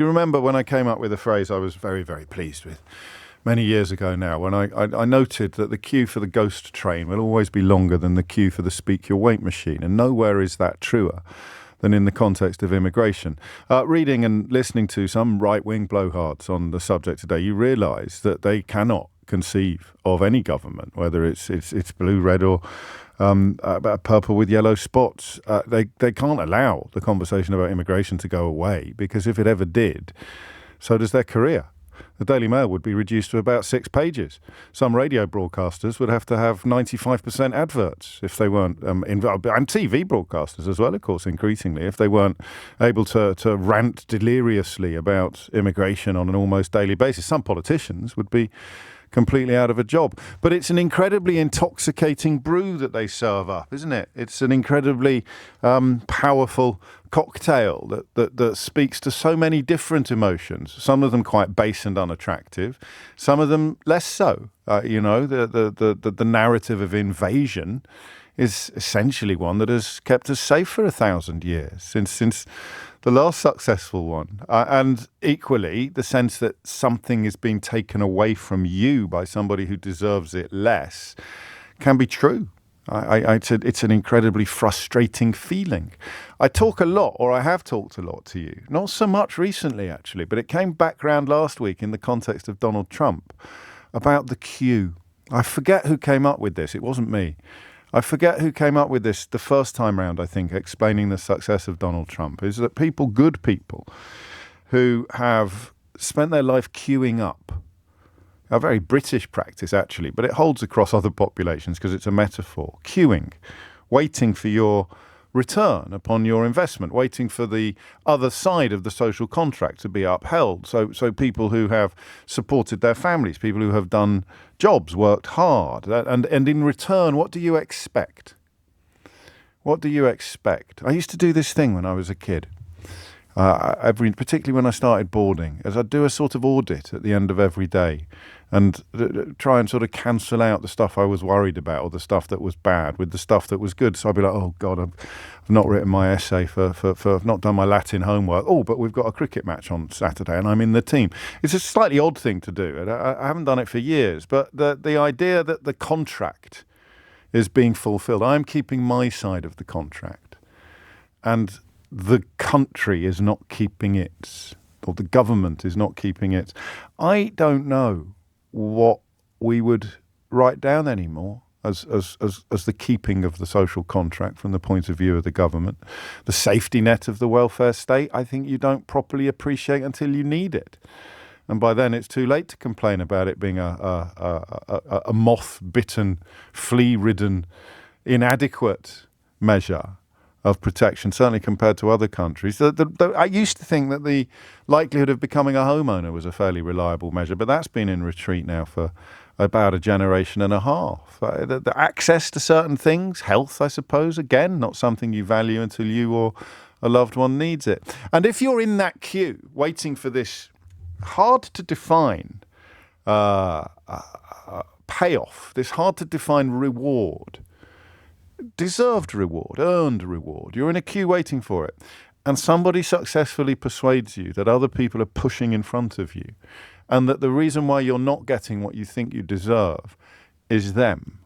You remember when I came up with a phrase I was very, very pleased with many years ago now, when I noted that the queue for the ghost train will always be longer than the queue for the speak your weight machine, and nowhere is that truer than in the context of immigration. Reading and listening to some right-wing blowhards on the subject today, you realise that they cannot conceive of any government, whether it's blue, red, or purple with yellow spots. They can't allow the conversation about immigration to go away, because if it ever did, so does their career. The Daily Mail would be reduced to about 6 pages. Some radio broadcasters would have to have 95% adverts if they weren't involved, and TV broadcasters as well, of course, increasingly, if they weren't able to rant deliriously about immigration on an almost daily basis. Some politicians would be completely out of a job. But it's an incredibly intoxicating brew that they serve up, isn't it? It's an incredibly powerful cocktail that speaks to so many different emotions, some of them quite base and unattractive, some of them less so. The narrative of invasion is essentially one that has kept us safe for 1,000 years, since the last successful one. And equally, the sense that something is being taken away from you by somebody who deserves it less can be true. It's an incredibly frustrating feeling. I talk a lot, or I have talked a lot to you, not so much recently actually, but it came back round last week in the context of Donald Trump, about the queue. I forget who came up with this. It wasn't me. I forget who came up with this the first time round, I think, explaining the success of Donald Trump, is that good people who have spent their life queuing up, a very British practice actually, but it holds across other populations because it's a metaphor, queuing, waiting for your return upon your investment, waiting for the other side of the social contract to be upheld. So people who have supported their families, people who have done jobs, worked hard, and in return, what do you expect? What do you expect? I used to do this thing when I was a kid, particularly when I started boarding, as I'd do a sort of audit at the end of every day and try and sort of cancel out the stuff I was worried about, or the stuff that was bad, with the stuff that was good. So I'd be like, oh God, I've not written my essay I've not done my Latin homework. Oh, but we've got a cricket match on Saturday and I'm in the team. It's a slightly odd thing to do. I haven't done it for years, but the idea that the contract is being fulfilled, I'm keeping my side of the contract, and the country is not keeping its, or the government is not keeping its. I don't know what we would write down anymore as the keeping of the social contract from the point of view of the government. The safety net of the welfare state, I think you don't properly appreciate until you need it. And by then it's too late to complain about it being a moth-bitten, flea-ridden, inadequate measure of protection, certainly compared to other countries. I used to think that the likelihood of becoming a homeowner was a fairly reliable measure, but that's been in retreat now for about a generation and a half. The access to certain things, health, I suppose, again, not something you value until you or a loved one needs it. And if you're in that queue, waiting for this hard-to-define payoff, this hard-to-define reward, deserved reward, earned reward, you're in a queue waiting for it, and somebody successfully persuades you that other people are pushing in front of you, and that the reason why you're not getting what you think you deserve is them.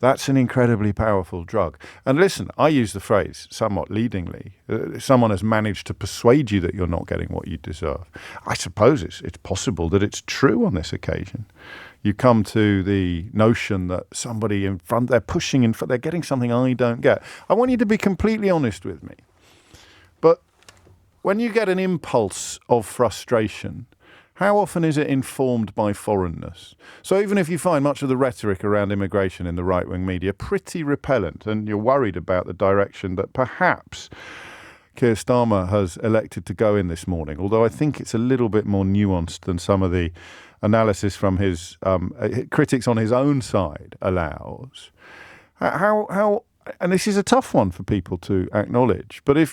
That's an incredibly powerful drug. And listen, I use the phrase somewhat leadingly. Someone has managed to persuade you that you're not getting what you deserve. I suppose it's possible that it's true on this occasion. You come to the notion that somebody in front, they're pushing in front, they're getting something I don't get. I want you to be completely honest with me. But when you get an impulse of frustration, how often is it informed by foreignness? So even if you find much of the rhetoric around immigration in the right-wing media pretty repellent, and you're worried about the direction that perhaps Keir Starmer has elected to go in this morning, although I think it's a little bit more nuanced than some of the analysis from his critics on his own side allows. How and this is a tough one for people to acknowledge, but if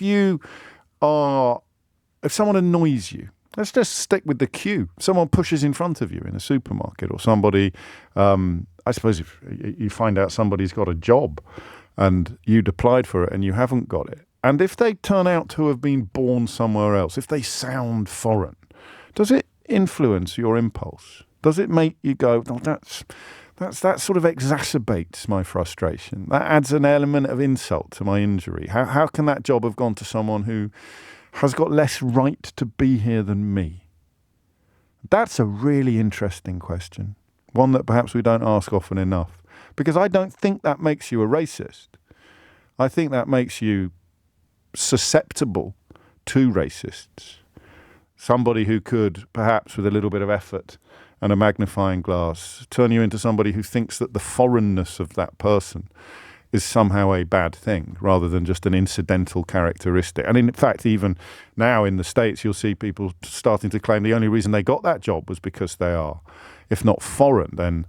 someone annoys you, let's just stick with the queue. Someone pushes in front of you in a supermarket, or somebody, I suppose if you find out somebody's got a job and you'd applied for it and you haven't got it, And if they turn out to have been born somewhere else, if they sound foreign, does it influence your impulse? Does it make you go, oh, that sort of exacerbates my frustration? That adds an element of insult to my injury. How can that job have gone to someone who has got less right to be here than me? That's a really interesting question, one that perhaps we don't ask often enough, because I don't think that makes you a racist. I think that makes you susceptible to racists. Somebody who could, perhaps with a little bit of effort and a magnifying glass, turn you into somebody who thinks that the foreignness of that person is somehow a bad thing rather than just an incidental characteristic. And in fact, even now in the States, you'll see people starting to claim the only reason they got that job was because they are, if not foreign, then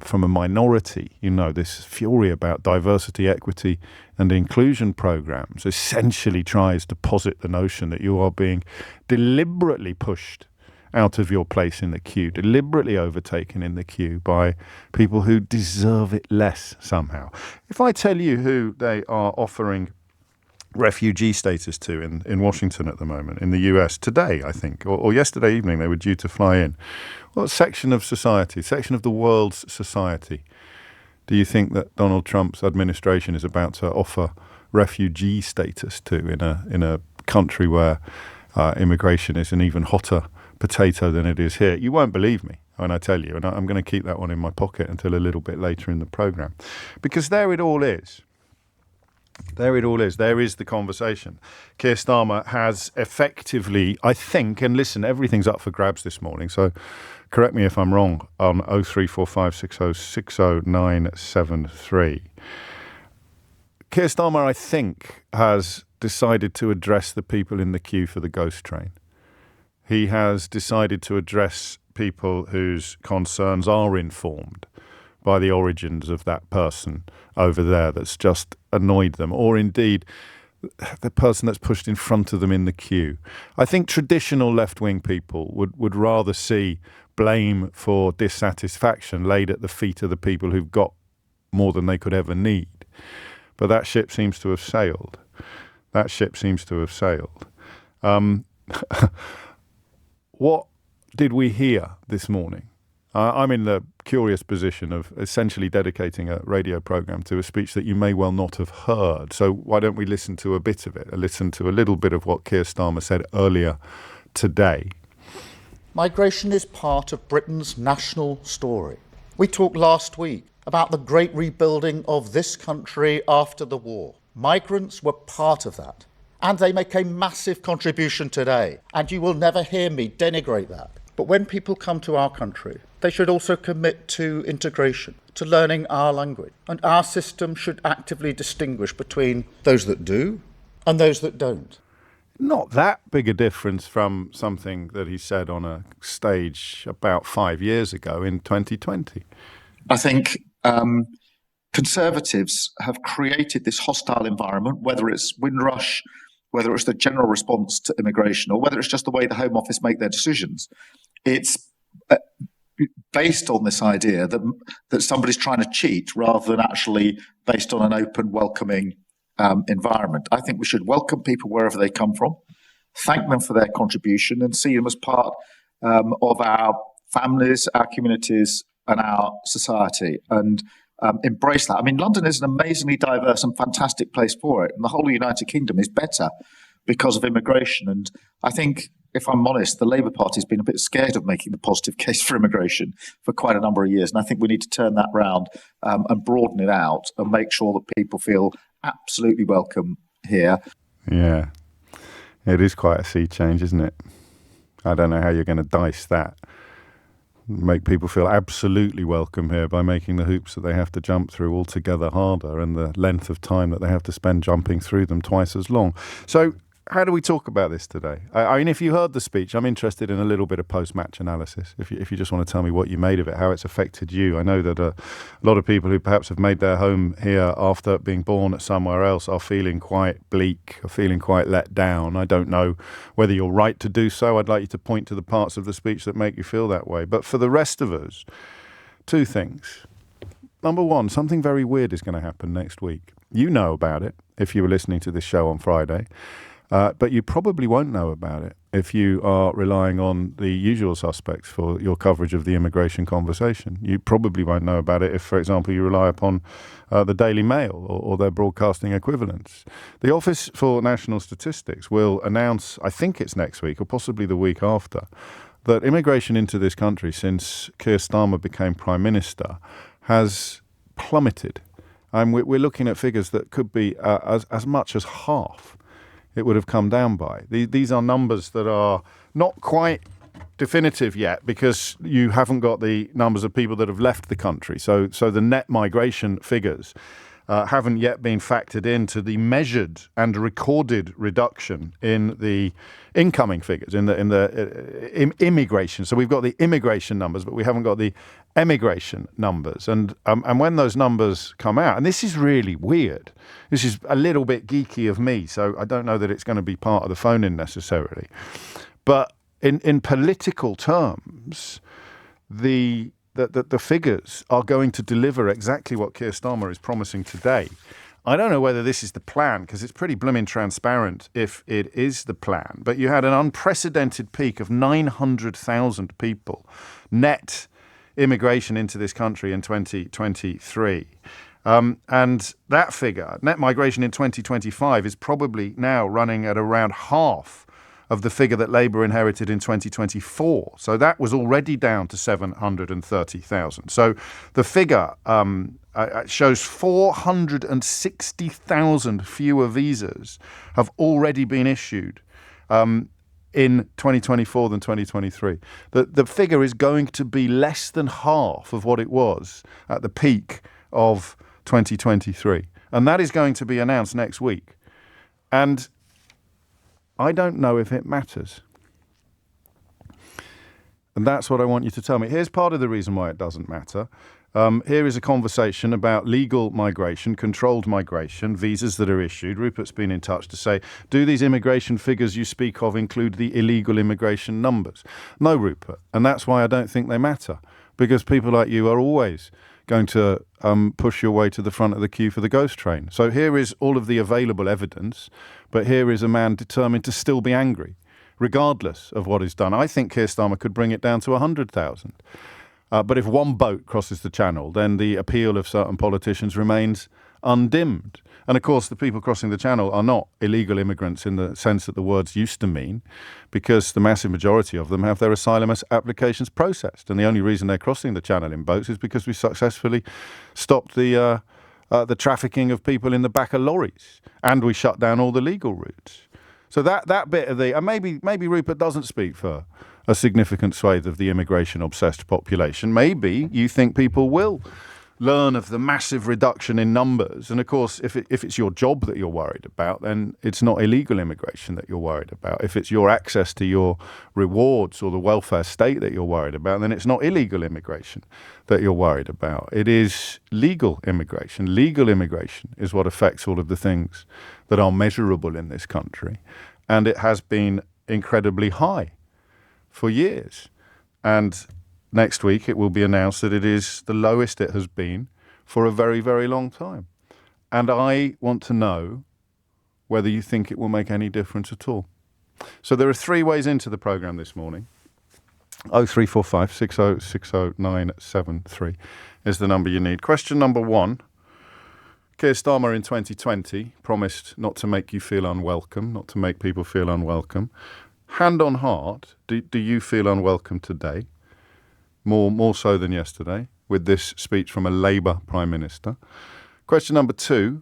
from a minority. This fury about diversity, equity and inclusion programs essentially tries to posit the notion that you are being deliberately pushed out of your place in the queue, deliberately overtaken in the queue by people who deserve it less somehow. If I tell you who they are offering refugee status to in Washington at the moment, in the US today, I think, or yesterday evening, they were due to fly in. What section of the world's society do you think that Donald Trump's administration is about to offer refugee status to in a country where immigration is an even hotter potato than it is here? You won't believe me when I tell you, and I'm going to keep that one in my pocket until a little bit later in the programme, because there it all is. There is the conversation. Keir Starmer has effectively, I think, and listen, everything's up for grabs this morning, so correct me if I'm wrong, on 03456060973. Keir Starmer, I think, has decided to address the people in the queue for the ghost train. He has decided to address people whose concerns are informed by the origins of that person over there that's just annoyed them, or indeed the person that's pushed in front of them in the queue. I think traditional left-wing people would rather see blame for dissatisfaction laid at the feet of the people who've got more than they could ever need. But that ship seems to have sailed. What did we hear this morning? I'm in the curious position of essentially dedicating a radio programme to a speech that you may well not have heard. So why don't we listen to a bit of it, listen to a little bit of what Keir Starmer said earlier today. Migration is part of Britain's national story. We talked last week about the great rebuilding of this country after the war. Migrants were part of that. And they make a massive contribution today. And you will never hear me denigrate that. But when people come to our country, they should also commit to integration, to learning our language. And our system should actively distinguish between those that do and those that don't. Not that big a difference from something that he said on a stage about 5 years ago in 2020. I think Conservatives have created this hostile environment, whether it's Windrush, whether it's the general response to immigration, or whether it's just the way the Home Office make their decisions. It's based on this idea that somebody's trying to cheat rather than actually based on an open, welcoming environment. I think we should welcome people wherever they come from, thank them for their contribution, and see them as part of our families, our communities, and our society, and embrace that. I mean, London is an amazingly diverse and fantastic place for it, and the whole of the United Kingdom is better because of immigration. And I think, if I'm honest, the Labour Party has been a bit scared of making the positive case for immigration for quite a number of years, and I think we need to turn that round and broaden it out and make sure that people feel absolutely welcome here. Yeah, it is quite a sea change, isn't it? I don't know how you're going to dice that. Make people feel absolutely welcome here by making the hoops that they have to jump through altogether harder and the length of time that they have to spend jumping through them twice as long. So how do we talk about this today? I mean, if you heard the speech, I'm interested in a little bit of post-match analysis. If you just want to tell me what you made of it, how it's affected you. I know that a lot of people who perhaps have made their home here after being born somewhere else are feeling quite bleak, are feeling quite let down. I don't know whether you're right to do so. I'd like you to point to the parts of the speech that make you feel that way. But for the rest of us, two things. Number one, something very weird is going to happen next week. You know about it. if you were listening to this show on Friday. But you probably won't know about it if you are relying on the usual suspects for your coverage of the immigration conversation. You probably won't know about it if, for example, you rely upon the Daily Mail or their broadcasting equivalents. The Office for National Statistics will announce, I think it's next week or possibly the week after, that immigration into this country since Keir Starmer became Prime Minister has plummeted. We're looking at figures that could be as much as half it would have come down by. These are numbers that are not quite definitive yet because you haven't got the numbers of people that have left the country. So the net migration figures haven't yet been factored into the measured and recorded reduction in the incoming figures, in the immigration. So we've got the immigration numbers, but we haven't got the emigration numbers. And when those numbers come out, and this is really weird, this is a little bit geeky of me, so I don't know that it's going to be part of the phone-in necessarily. But in political terms, the figures are going to deliver exactly what Keir Starmer is promising today. I don't know whether this is the plan, because it's pretty blooming transparent if it is the plan. But you had an unprecedented peak of 900,000 people net immigration into this country in 2023. And that figure, net migration in 2025, is probably now running at around half of the figure that Labour inherited in 2024. So that was already down to 730,000. So the figure shows 460,000 fewer visas have already been issued in 2024 than 2023. The figure is going to be less than half of what it was at the peak of 2023. And that is going to be announced next week. And I don't know if it matters. And that's what I want you to tell me. Here's part of the reason why it doesn't matter. Here is a conversation about legal migration, controlled migration, visas that are issued. Rupert's been in touch to say, do these immigration figures you speak of include the illegal immigration numbers? No, Rupert. And that's why I don't think they matter. Because people like you are always going to push your way to the front of the queue for the ghost train. So here is all of the available evidence, but here is a man determined to still be angry, regardless of what is done. I think Keir Starmer could bring it down to 100,000. But if one boat crosses the channel, then the appeal of certain politicians remains undimmed. And of course, the people crossing the channel are not illegal immigrants in the sense that the words used to mean, because the massive majority of them have their asylum applications processed. And the only reason they're crossing the channel in boats is because we successfully stopped the trafficking of people in the back of lorries, and we shut down all the legal routes. So that bit of and maybe Rupert doesn't speak for a significant swathe of the immigration-obsessed population. Maybe you think people will learn of the massive reduction in numbers. And of course, if it's your job that you're worried about, then it's not illegal immigration that you're worried about. If it's your access to your rewards or the welfare state that you're worried about, then it's not illegal immigration that you're worried about. It is legal immigration. Legal immigration is what affects all of the things that are measurable in this country. And it has been incredibly high for years. And next week, it will be announced that it is the lowest it has been for a very, very long time. And I want to know whether you think it will make any difference at all. So there are three ways into the programme this morning. 0345 60 60 973 is the number you need. Question number one. Keir Starmer in 2020 promised not to make you feel unwelcome, not to make people feel unwelcome. Hand on heart, do you feel unwelcome today? More so than yesterday, with this speech from a Labour Prime Minister. Question number two,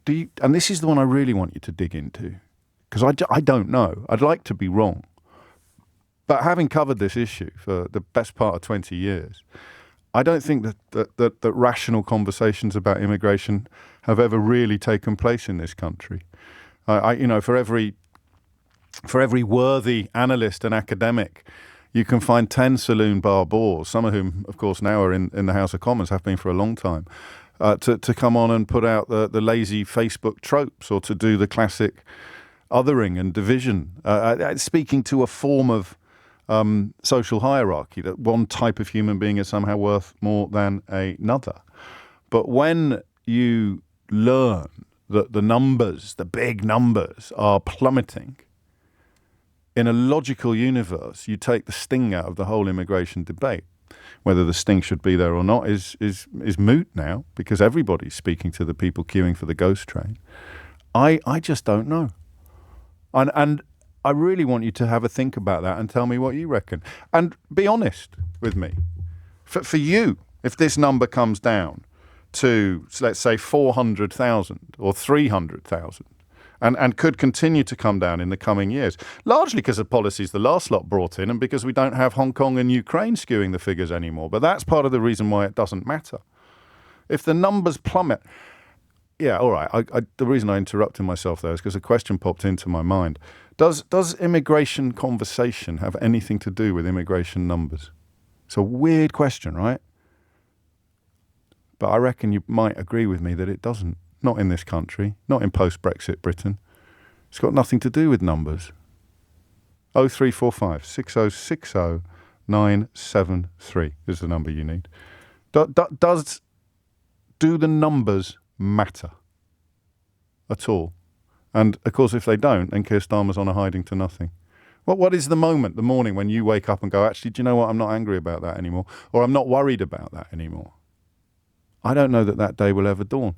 and this is the one I really want you to dig into, because I don't know. I'd like to be wrong. But having covered this issue for the best part of 20 years, I don't think that rational conversations about immigration have ever really taken place in this country. For every worthy analyst and academic, you can find 10 saloon bar bores, some of whom, of course, now are in the House of Commons, have been for a long time, to come on and put out the lazy Facebook tropes, or to do the classic othering and division, speaking to a form of social hierarchy, that one type of human being is somehow worth more than another. But when you learn that the numbers, the big numbers, are plummeting, in a logical universe, you take the sting out of the whole immigration debate. Whether the sting should be there or not is moot now, because everybody's speaking to the people queuing for the ghost train. I just don't know. And I really want you to have a think about that and tell me what you reckon. And be honest with me. For you, if this number comes down to, let's say, 400,000 or 300,000, and could continue to come down in the coming years, largely because of policies the last lot brought in and because we don't have Hong Kong and Ukraine skewing the figures anymore. But that's part of the reason why it doesn't matter. If the numbers plummet, yeah, all right. The reason I interrupted myself there is because a question popped into my mind. Does immigration conversation have anything to do with immigration numbers? It's a weird question, right? But I reckon you might agree with me that it doesn't. Not in this country, not in post-Brexit Britain. It's got nothing to do with numbers. 0345 6060 973 is the number you need. Do the numbers matter at all? And of course, if they don't, then Keir Starmer's on a hiding to nothing. What is the morning when you wake up and go, actually, do you know what? I'm not angry about that anymore, or I'm not worried about that anymore? I don't know that day will ever dawn.